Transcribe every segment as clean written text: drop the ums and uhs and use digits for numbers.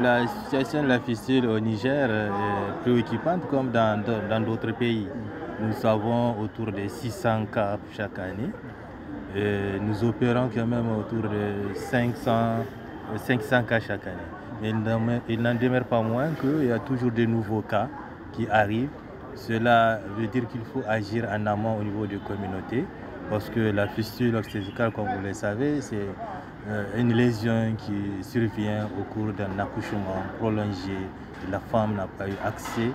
la situation de la fistule au Niger est préoccupante comme dans d'autres pays. Nous avons autour de 600 cas chaque année. Et nous opérons quand même autour de 500 cas chaque année. Et il n'en demeure pas moins qu'il y a toujours de nouveaux cas qui arrivent. Cela veut dire qu'il faut agir en amont au niveau des communautés, parce que la fistule obstétricale, comme vous le savez, c'est une lésion qui survient au cours d'un accouchement prolongé. La femme n'a pas eu accès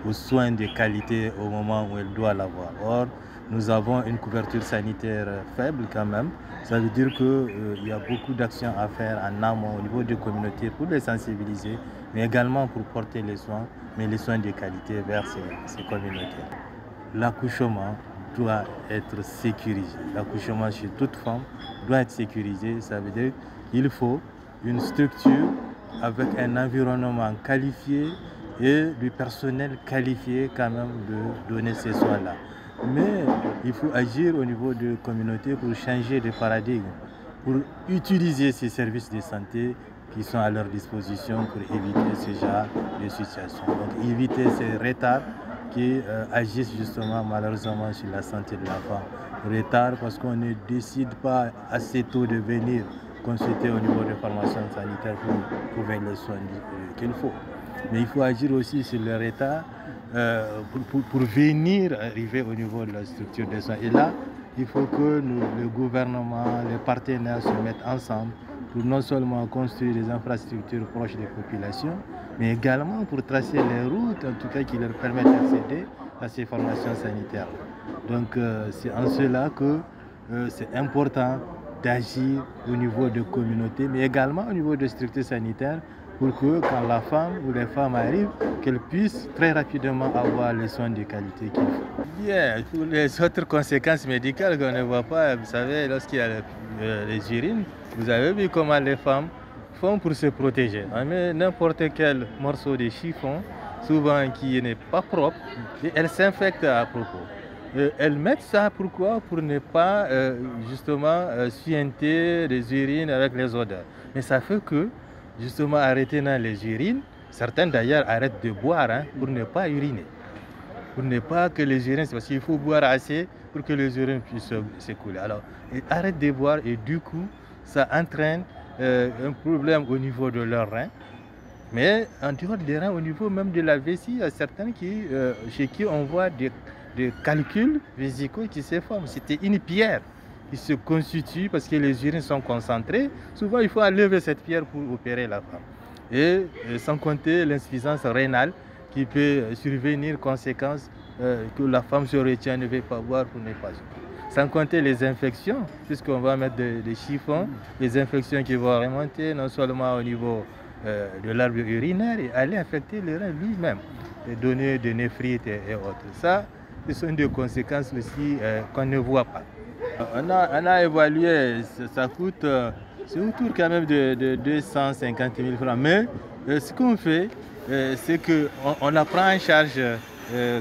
aux soins de qualité au moment où elle doit l'avoir. Or, nous avons une couverture sanitaire faible quand même. Ça veut dire qu'il y a beaucoup d'actions à faire en amont au niveau des communautés pour les sensibiliser, mais également pour porter les soins, mais les soins de qualité vers ces communautés. L'accouchement doit être sécurisé. L'accouchement chez toute femme doit être sécurisé. Ça veut dire qu'il faut une structure avec un environnement qualifié et du personnel qualifié quand même de donner ces soins-là. Mais il faut agir au niveau de communautés pour changer de paradigme, pour utiliser ces services de santé qui sont à leur disposition pour éviter ce genre de situation. Donc éviter ces retards qui agissent justement malheureusement sur la santé de la femme. Retard parce qu'on ne décide pas assez tôt de venir consulter au niveau des formations sanitaires pour trouver les soins qu'il faut. Mais il faut agir aussi sur le retard pour venir arriver au niveau de la structure des soins. Et là, il faut que le gouvernement, les partenaires se mettent ensemble pour non seulement construire des infrastructures proches des populations, mais également pour tracer les routes, en tout cas qui leur permettent d'accéder à ces formations sanitaires. Donc c'est en cela que c'est important d'agir au niveau de communautés, mais également au niveau des structures sanitaires, pour que quand la femme ou les femmes arrivent, qu'elles puissent très rapidement avoir les soins de qualité qu'il faut. Bien, pour les autres conséquences médicales qu'on ne voit pas, vous savez, lorsqu'il y a les urines, vous avez vu comment les femmes font pour se protéger. On met n'importe quel morceau de chiffon, souvent qui n'est pas propre, et elles s'infectent à propos. Elles mettent ça pourquoi? Pour ne pas justement suinter les urines avec les odeurs. Mais ça fait que justement arrêter dans les urines, certains d'ailleurs arrêtent de boire pour ne pas uriner. Pour ne pas que les urines, parce qu'il faut boire assez pour que les urines puissent s'écouler. Alors, ils arrêtent de boire et du coup, ça entraîne un problème au niveau de leurs reins. Mais en dehors des reins, au niveau même de la vessie, il y a certains chez qui on voit des calculs vésicaux qui se forment. C'était une pierre qui se constitue parce que les urines sont concentrées. Souvent, il faut enlever cette pierre pour opérer la femme. Et sans compter l'insuffisance rénale qui peut survenir, conséquence que la femme se retient, ne veut pas boire pour ne pas boire. Sans compter les infections, puisqu'on va mettre des chiffons, les infections qui vont remonter non seulement au niveau de l'arbre urinaire et aller infecter le rein lui-même, et donner des néphrites et autres. Ça, ce sont des conséquences aussi qu'on ne voit pas. On a évalué, ça coûte, c'est autour quand même de 250 000 francs. Mais ce qu'on fait, c'est qu'on la prend en charge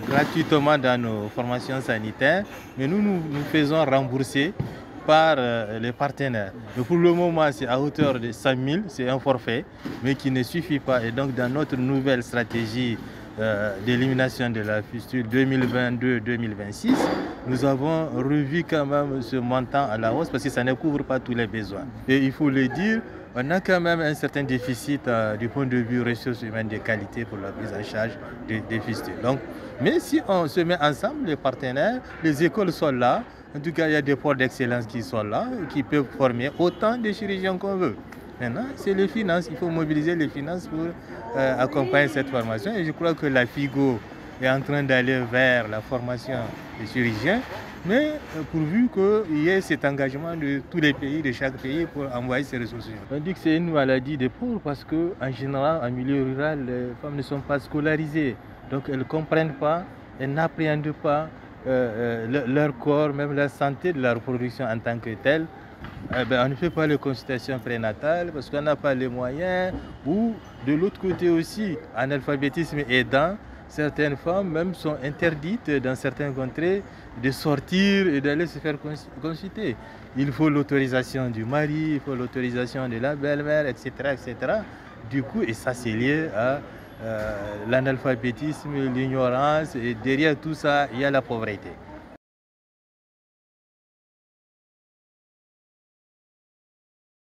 gratuitement dans nos formations sanitaires, mais nous faisons rembourser par les partenaires. Mais pour le moment, c'est à hauteur de 100 000, c'est un forfait, mais qui ne suffit pas. Et donc, dans notre nouvelle stratégie d'élimination de la fistule 2022-2026, nous avons revu quand même ce montant à la hausse parce que ça ne couvre pas tous les besoins. Et il faut le dire, on a quand même un certain déficit du point de vue ressources humaines de qualité pour la prise en charge des fistules. Donc, mais si on se met ensemble, les partenaires, les écoles sont là, en tout cas il y a des pôles d'excellence qui sont là, qui peuvent former autant de chirurgiens qu'on veut. Maintenant, c'est les finances, il faut mobiliser les finances pour accompagner cette formation. Et je crois que la FIGO est en train d'aller vers la formation des chirurgiens, mais pourvu qu'il y ait cet engagement de tous les pays, de chaque pays, pour envoyer ces ressources. On dit que c'est une maladie des pauvres parce qu'en général, en milieu rural, les femmes ne sont pas scolarisées. Donc elles ne comprennent pas, elles n'appréhendent pas leur corps, même la santé de la reproduction en tant que telle. On ne fait pas les consultations prénatales parce qu'on n'a pas les moyens. Ou de l'autre côté aussi, analphabétisme aidant, certaines femmes même sont interdites dans certaines contrées de sortir et d'aller se faire consulter. Il faut l'autorisation du mari, il faut l'autorisation de la belle-mère, etc., etc. Du coup, et ça c'est lié à l'analphabétisme, l'ignorance, et derrière tout ça, il y a la pauvreté.